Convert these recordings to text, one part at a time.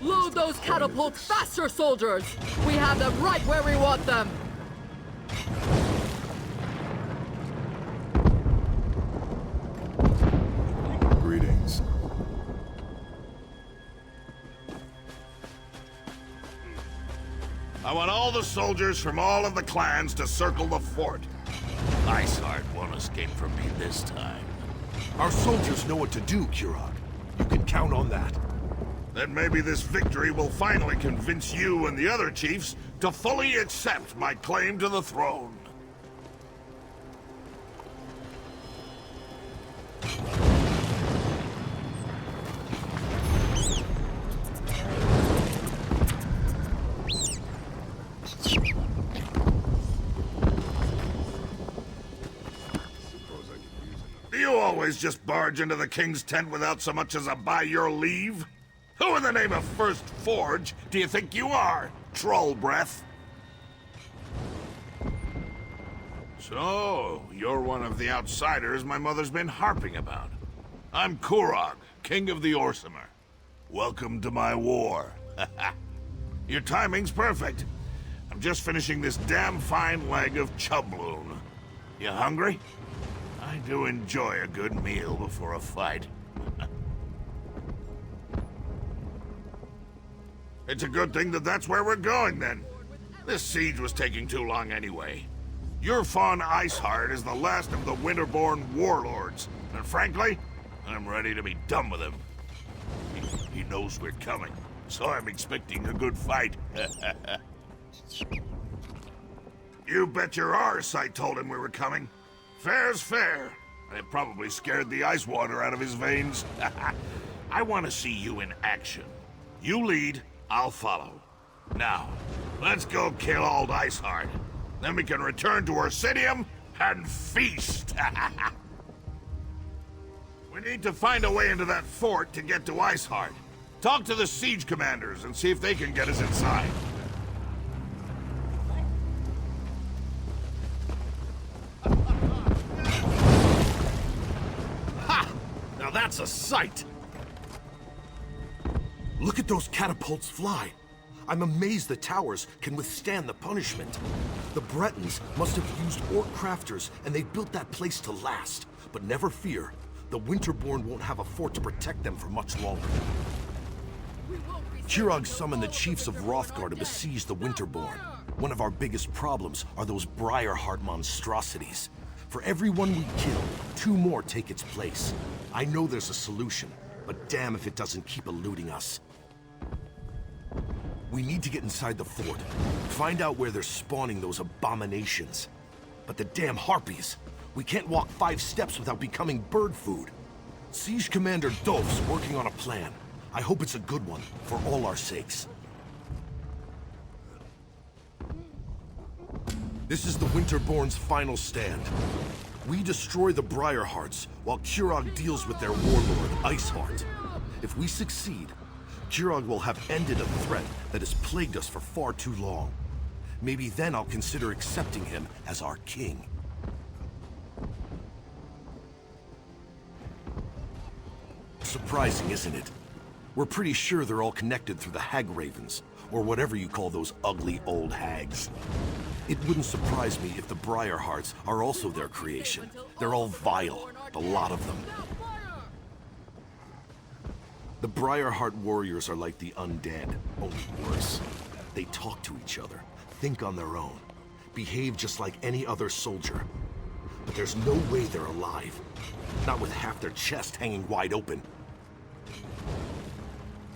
Load those catapults faster, soldiers! We have them right where we want them! Greetings. I want all the soldiers from all of the clans to circle the fort. Iceheart won't escape from me this time. Our soldiers know what to do, Kurog. You can count on that. Then maybe this victory will finally convince you and the other chiefs to fully accept my claim to the throne. Do you always just barge into the king's tent without so much as a by your leave? Who in the name of First Forge do you think you are, troll breath? So, you're one of the outsiders my mother's been harping about. I'm Kurog, king of the Orcimer. Welcome to my war. Your timing's perfect. I'm just finishing this damn fine leg of chubloon. You hungry? I do enjoy a good meal before a fight. It's a good thing that that's where we're going, then. This siege was taking too long anyway. Your Fawn Iceheart is the last of the Winterborn warlords, and frankly, I'm ready to be done with him. He knows we're coming, so I'm expecting a good fight. You bet your arse I told him we were coming. Fair's fair. It probably scared the ice water out of his veins. I want to see you in action. You lead, I'll follow. Now, let's go kill old Iceheart. Then we can return to Orcidium and feast. We need to find a way into that fort to get to Iceheart. Talk to the siege commanders and see if they can get us inside. Ha! Now that's a sight! Look at those catapults fly. I'm amazed the towers can withstand the punishment. The Bretons must have used orc crafters, and they built that place to last. But never fear, the Winterborn won't have a fort to protect them for much longer. Kurog summoned the chiefs of Hrothgar to besiege the Winterborn. One of our biggest problems are those Briarheart monstrosities. For every one we kill, 2 more take its place. I know there's a solution, but damn if it doesn't keep eluding us. We need to get inside the fort, find out where they're spawning those abominations. But the damn harpies! We can't walk 5 steps without becoming bird food. Siege Commander Dolph's working on a plan. I hope it's a good one, for all our sakes. This is the Winterborn's final stand. We destroy the Briarhearts, while Kurog deals with their warlord, Iceheart. If we succeed, Kurog will have ended a threat that has plagued us for far too long. Maybe then I'll consider accepting him as our king. Surprising, isn't it? We're pretty sure they're all connected through the Hag Ravens, or whatever you call those ugly old hags. It wouldn't surprise me if the Briarhearts are also their creation. They're all vile, the lot of them. The Briarheart warriors are like the undead, only worse. They talk to each other, think on their own, behave just like any other soldier. But there's no way they're alive. Not with half their chest hanging wide open.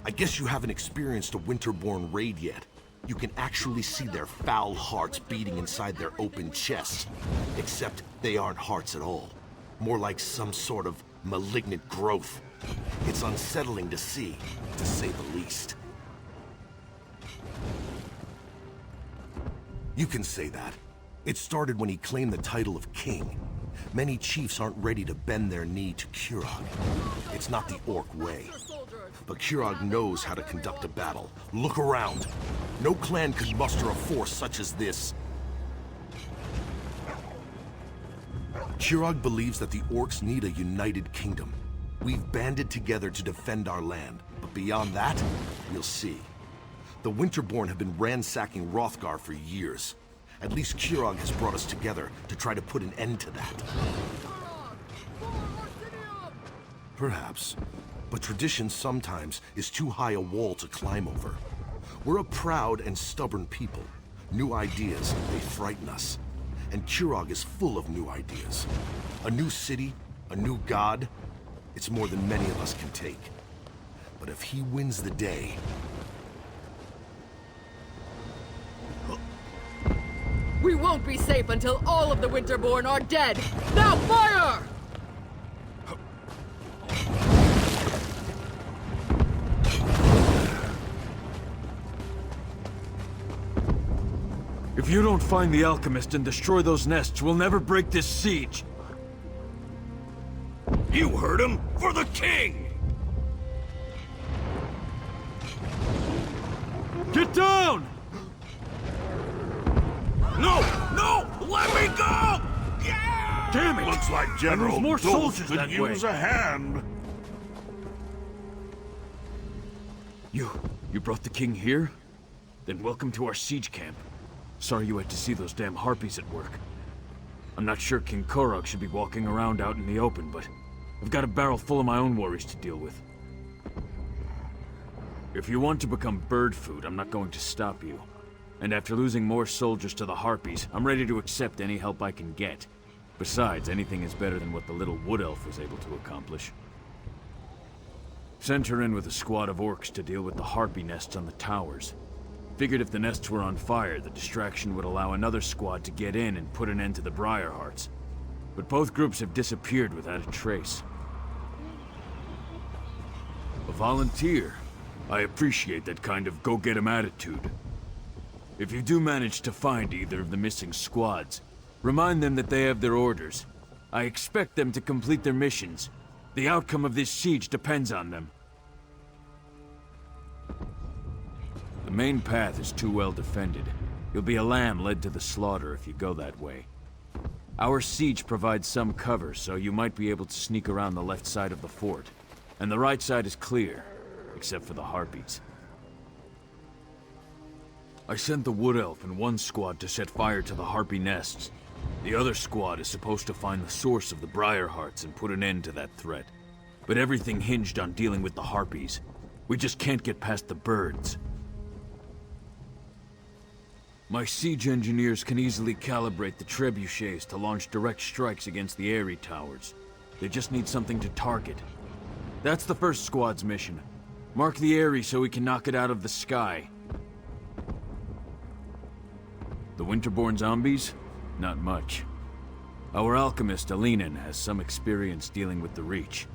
I guess you haven't experienced a Winterborn raid yet. You can actually see their foul hearts beating inside their open chests. Except they aren't hearts at all. More like some sort of malignant growth. It's unsettling to see, to say the least. You can say that. It started when he claimed the title of king. Many chiefs aren't ready to bend their knee to Kurog. It's not the orc way. But Kurog knows how to conduct a battle. Look around. No clan could muster a force such as this. Kurog believes that the orcs need a united kingdom. We've banded together to defend our land, but beyond that, We'll see. The Winterborn have been ransacking Hrothgar for years. At least Kurog has brought us together to try to put an end to that. Perhaps. But tradition sometimes is too high a wall to climb over. We're a proud and stubborn people. New ideas, they frighten us. And Kurog is full of new ideas. A new city, a new god. It's more than many of us can take. But if he wins the day... We won't be safe until all of the Winterborn are dead! Now fire! If you don't find the alchemist and destroy those nests, we'll never break this siege. You heard him! For the king! Get down! No! No! Let me go! Yeah! Damn it! Looks like General There's more Dulf soldiers could that use way. a hand. You brought the king here? Then welcome to our siege camp. Sorry you had to see those damn harpies at work. I'm not sure King Kurog should be walking around out in the open, but I've got a barrel full of my own worries to deal with. If you want to become bird food, I'm not going to stop you. And after losing more soldiers to the harpies, I'm ready to accept any help I can get. Besides, anything is better than what the little wood elf was able to accomplish. Sent her in with a squad of orcs to deal with the harpy nests on the towers. Figured if the nests were on fire, the distraction would allow another squad to get in and put an end to the Briarhearts. But both groups have disappeared without a trace. A volunteer. I appreciate that kind of go-get-'em attitude. If you do manage to find either of the missing squads, remind them that they have their orders. I expect them to complete their missions. The outcome of this siege depends on them. The main path is too well defended. You'll be a lamb led to the slaughter if you go that way. Our siege provides some cover, so you might be able to sneak around the left side of the fort. And the right side is clear, except for the harpies. I sent the Wood Elf and one squad to set fire to the harpy nests. The other squad is supposed to find the source of the Briarhearts and put an end to that threat. But everything hinged on dealing with the harpies. We just can't get past the birds. My siege engineers can easily calibrate the trebuchets to launch direct strikes against the Eyrie towers. They just need something to target. That's the first squad's mission. Mark the Eyrie so we can knock it out of the sky. The Winterborn zombies? Not much. Our alchemist, Alinen, has some experience dealing with the Reach.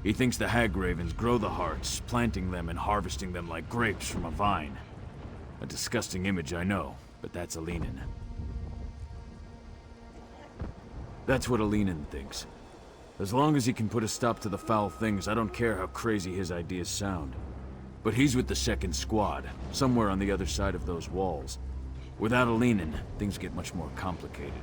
He thinks the Hagravens grow the hearts, planting them and harvesting them like grapes from a vine. A disgusting image, I know, but that's Alinen. That's what Alinen thinks. As long as he can put a stop to the foul things, I don't care how crazy his ideas sound. But he's with the second squad, somewhere on the other side of those walls. Without Alinen, things get much more complicated.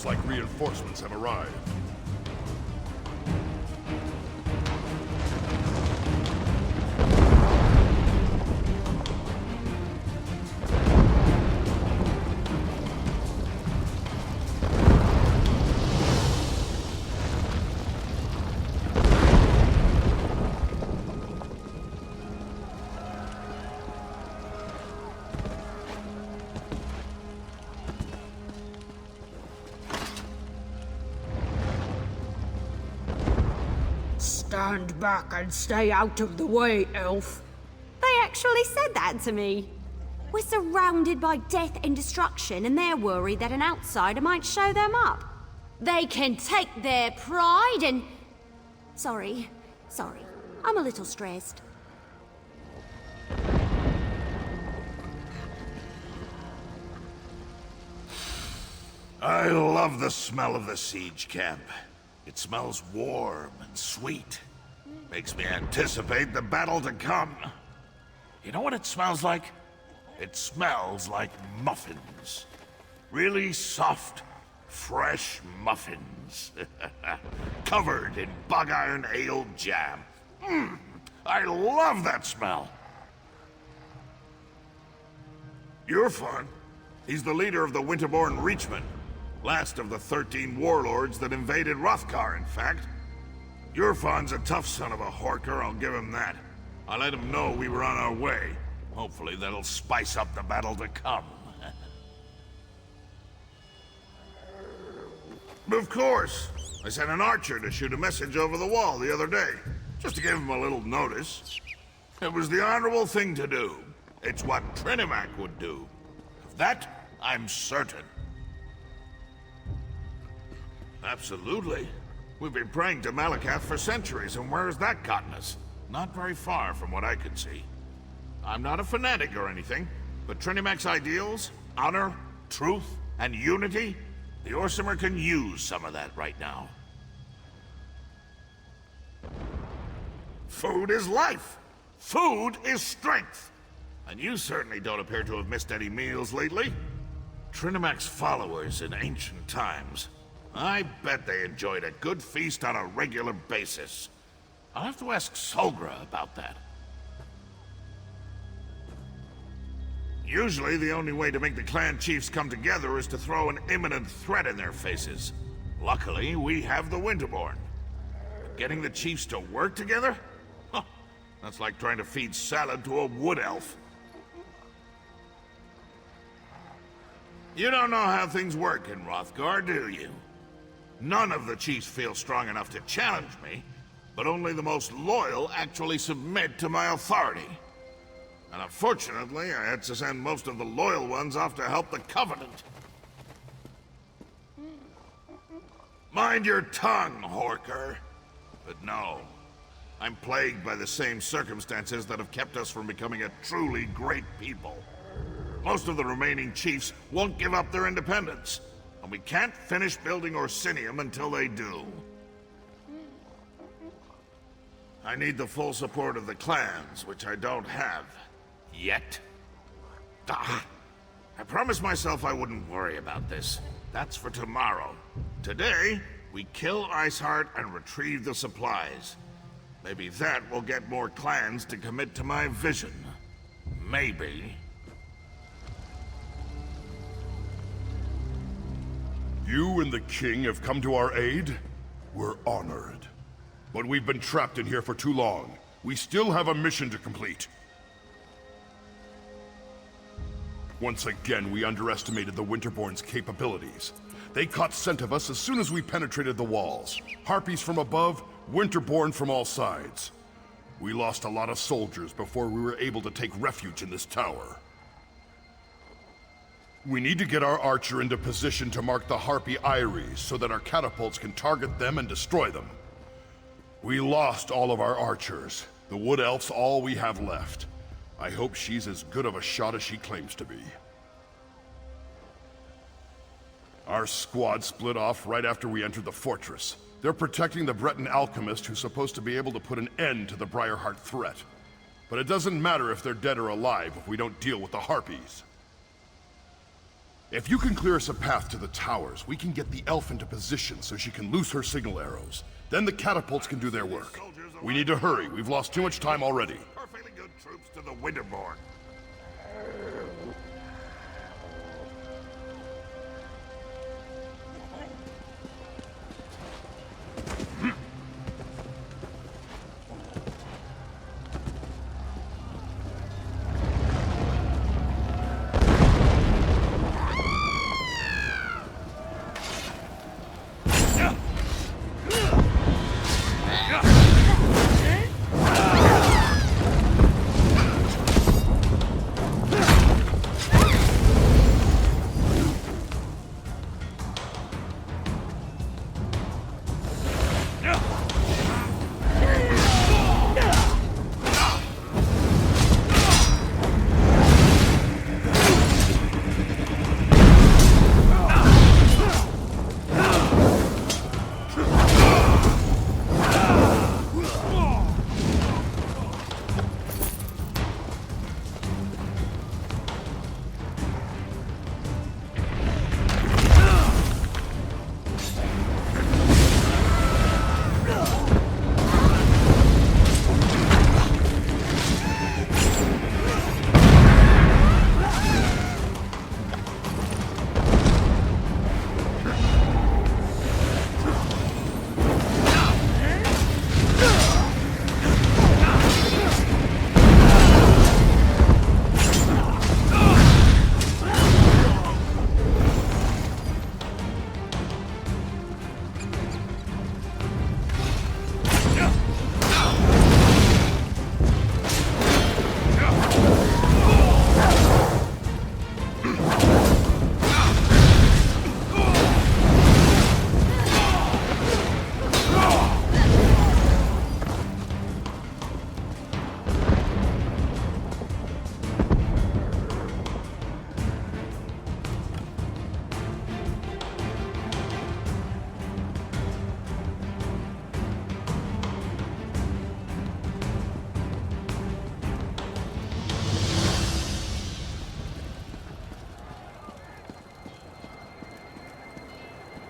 Looks like reinforcements have arrived. Stand back and stay out of the way, elf. They actually said that to me. We're surrounded by death and destruction, and they're worried that an outsider might show them up. They can take their pride and... Sorry. I'm a little stressed. I love the smell of the siege camp. It smells warm and sweet. Makes me anticipate the battle to come. You know what it smells like? It smells like muffins. Really soft, fresh muffins. Covered in bug iron ale jam. I love that smell. Yurfan, he's the leader of the Winterborn Reachmen. Last of the 13 warlords that invaded Hrothgar, in fact. Yurfan's a tough son of a horker, I'll give him that. I let him know we were on our way. Hopefully that'll spice up the battle to come. Of course. I sent an archer to shoot a message over the wall the other day, just to give him a little notice. It was the honorable thing to do. It's what Trinimac would do. Of that, I'm certain. Absolutely. We've been praying to Malakath for centuries, and where has that gotten us? Not very far from what I can see. I'm not a fanatic or anything, but Trinimac's ideals, honor, truth, and unity, the Orcimer can use some of that right now. Food is life. Food is strength. And you certainly don't appear to have missed any meals lately. Trinimac's followers in ancient times, I bet they enjoyed a good feast on a regular basis. I'll have to ask Solgra about that. Usually, the only way to make the clan chiefs come together is to throw an imminent threat in their faces. Luckily, we have the Winterborn. But getting the chiefs to work together? Huh, that's like trying to feed salad to a wood elf. You don't know how things work in Hrothgar, do you? None of the chiefs feel strong enough to challenge me, but only the most loyal actually submit to my authority. And unfortunately, I had to send most of the loyal ones off to help the Covenant. Mind your tongue, Horker. But no, I'm plagued by the same circumstances that have kept us from becoming a truly great people. Most of the remaining chiefs won't give up their independence, and we can't finish building Orsinium until they do. I need the full support of the clans, which I don't have. Yet. I promised myself I wouldn't worry about this. That's for tomorrow. Today, we kill Iceheart and retrieve the supplies. Maybe that will get more clans to commit to my vision. Maybe. You and the king have come to our aid? We're honored. But we've been trapped in here for too long. We still have a mission to complete. Once again, we underestimated the Winterborn's capabilities. They caught scent of us as soon as we penetrated the walls. Harpies from above, Winterborn from all sides. We lost a lot of soldiers before we were able to take refuge in this tower. We need to get our archer into position to mark the Harpy Eyries so that our catapults can target them and destroy them. We lost all of our archers. The Wood Elf's all we have left. I hope she's as good of a shot as she claims to be. Our squad split off right after we entered the fortress. They're protecting the Breton alchemist who's supposed to be able to put an end to the Briarheart threat. But it doesn't matter if they're dead or alive if we don't deal with the Harpies. If you can clear us a path to the towers, we can get the elf into position so she can loose her signal arrows. Then the catapults can do their work. We need to hurry. We've lost too much time already. Perfectly good troops to the Winterborn.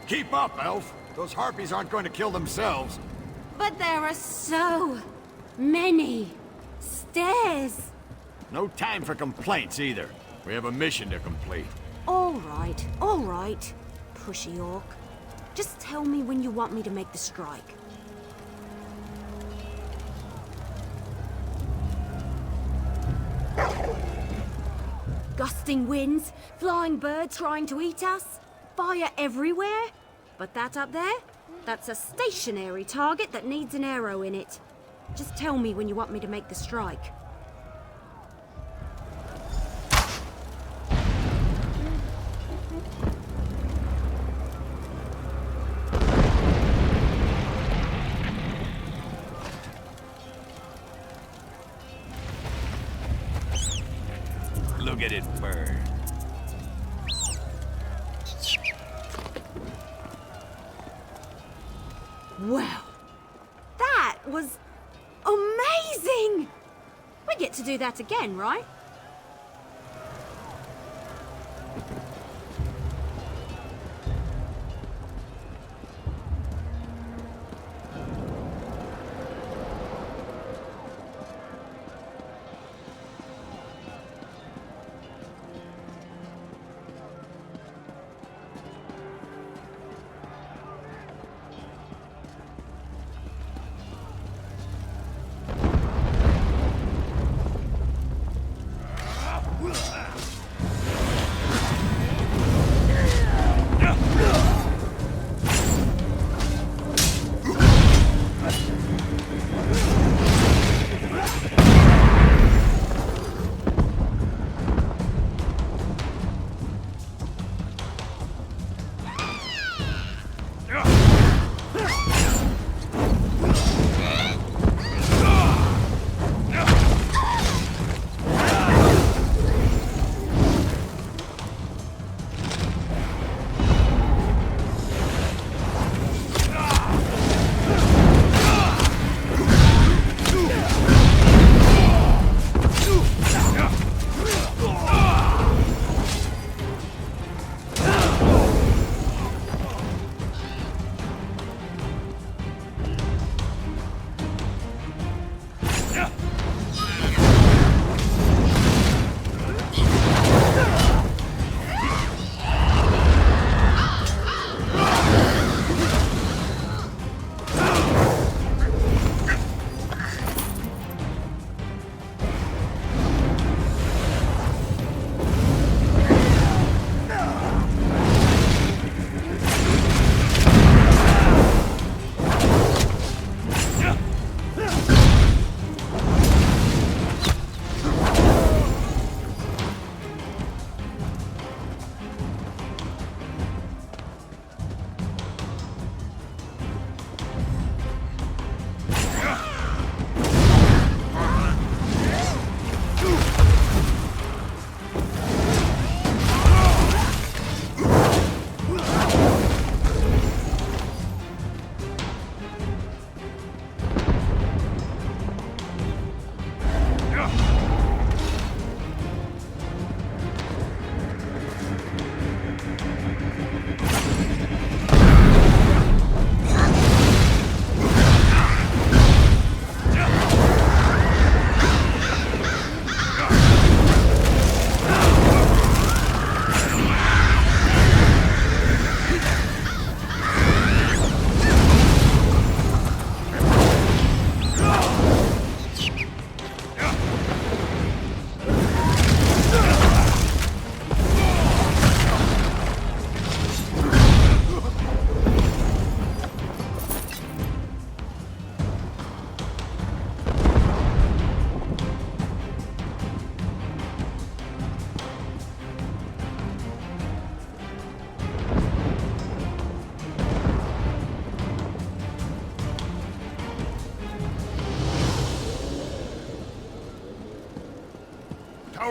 Keep up, Elf. Those harpies aren't going to kill themselves. But there are so many stairs. No time for complaints either. We have a mission to complete. All right. Pushy orc. Just tell me when you want me to make the strike. Gusting winds, flying birds trying to eat us, fire everywhere. But that up there, that's a stationary target that needs an arrow in it. Just tell me when you want me to make the strike. Look at it burn. Wow, that was amazing! We get to do that again, right?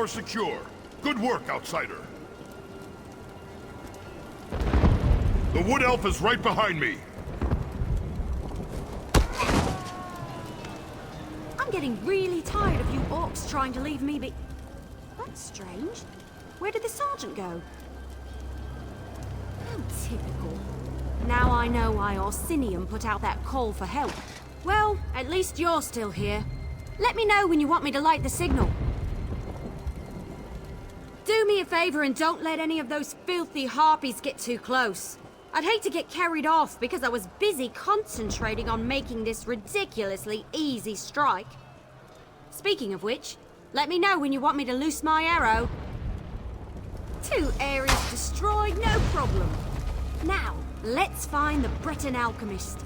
tower secure. Good work, outsider. The wood elf is right behind me. I'm getting really tired of you orcs trying to leave me be... That's strange. Where did the sergeant go? How typical. Now I know why Orsinium put out that call for help. Well, at least you're still here. Let me know when you want me to light the signal. Do me a favor and don't let any of those filthy harpies get too close. I'd hate to get carried off because I was busy concentrating on making this ridiculously easy strike. Speaking of which, let me know when you want me to loose my arrow. 2 areas destroyed, no problem. Now, let's find the Breton alchemist.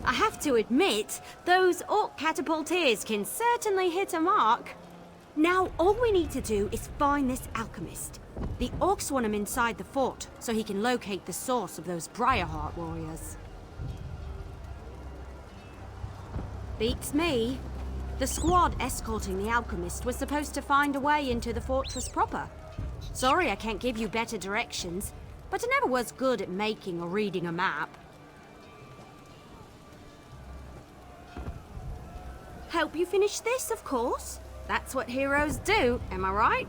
I have to admit, those orc catapulteers can certainly hit a mark. Now, all we need to do is find this alchemist. The orcs want him inside the fort, so he can locate the source of those Briarheart warriors. Beats me. The squad escorting the alchemist was supposed to find a way into the fortress proper. Sorry I can't give you better directions, but I never was good at making or reading a map. Help you finish this, of course. That's what heroes do, am I right?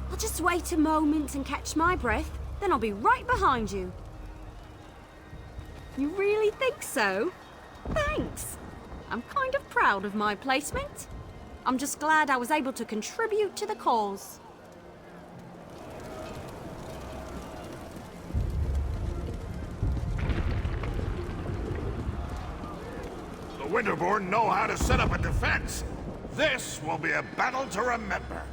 I'll just wait a moment and catch my breath, then I'll be right behind you. You really think so? Thanks. I'm kind of proud of my placement. I'm just glad I was able to contribute to the cause. The Winterborn know how to set up a defense. This will be a battle to remember.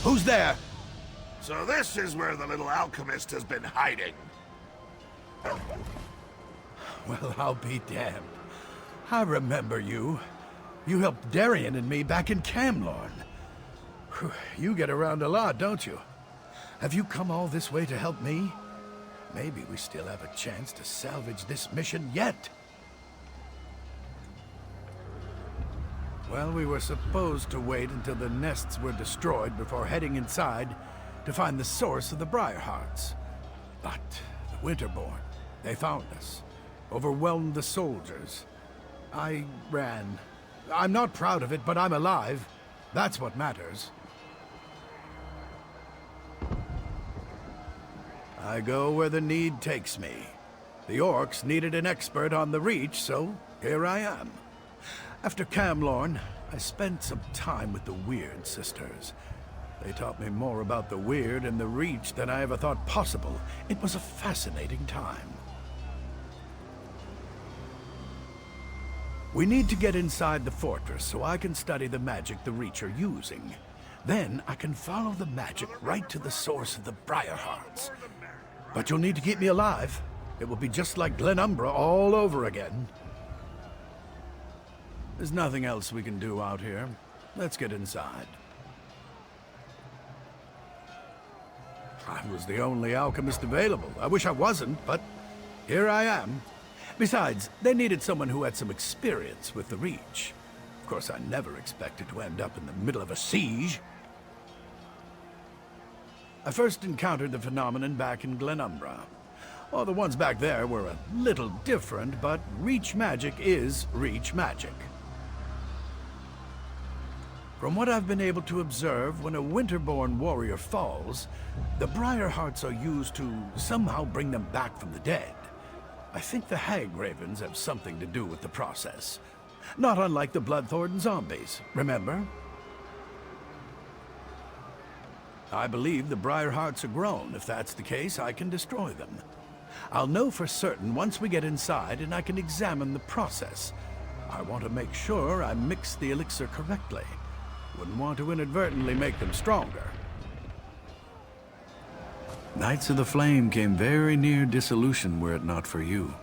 Who's there? So this is where the little alchemist has been hiding. Well, I'll be damned. I remember you. You helped Darien and me back in Camlorn. Whew, you get around a lot, don't you? Have you come all this way to help me? Maybe we still have a chance to salvage this mission yet. Well, we were supposed to wait until the nests were destroyed before heading inside to find the source of the Briarhearts. But the Winterborn, they found us, overwhelmed the soldiers. I ran. I'm not proud of it, but I'm alive. That's what matters. I go where the need takes me. The orcs needed an expert on the Reach, so here I am. After Camlorn, I spent some time with the Weird Sisters. They taught me more about the Weird and the Reach than I ever thought possible. It was a fascinating time. We need to get inside the fortress so I can study the magic the Reach are using. Then I can follow the magic right to the source of the Briarhearts. But you'll need to keep me alive. It will be just like Glenumbra all over again. There's nothing else we can do out here. Let's get inside. I was the only alchemist available. I wish I wasn't, but here I am. Besides, they needed someone who had some experience with the Reach. Of course, I never expected to end up in the middle of a siege. I first encountered the phenomenon back in Glenumbra. Well, the ones back there were a little different, but Reach magic is Reach magic. From what I've been able to observe, when a Winterborn warrior falls, the Briar Hearts are used to somehow bring them back from the dead. I think the Hag Ravens have something to do with the process. Not unlike the Bloodthorn zombies, remember? I believe the Briar Hearts are grown. If that's the case, I can destroy them. I'll know for certain once we get inside and I can examine the process. I want to make sure I mix the elixir correctly. Wouldn't want to inadvertently make them stronger. Knights of the Flame came very near dissolution were it not for you.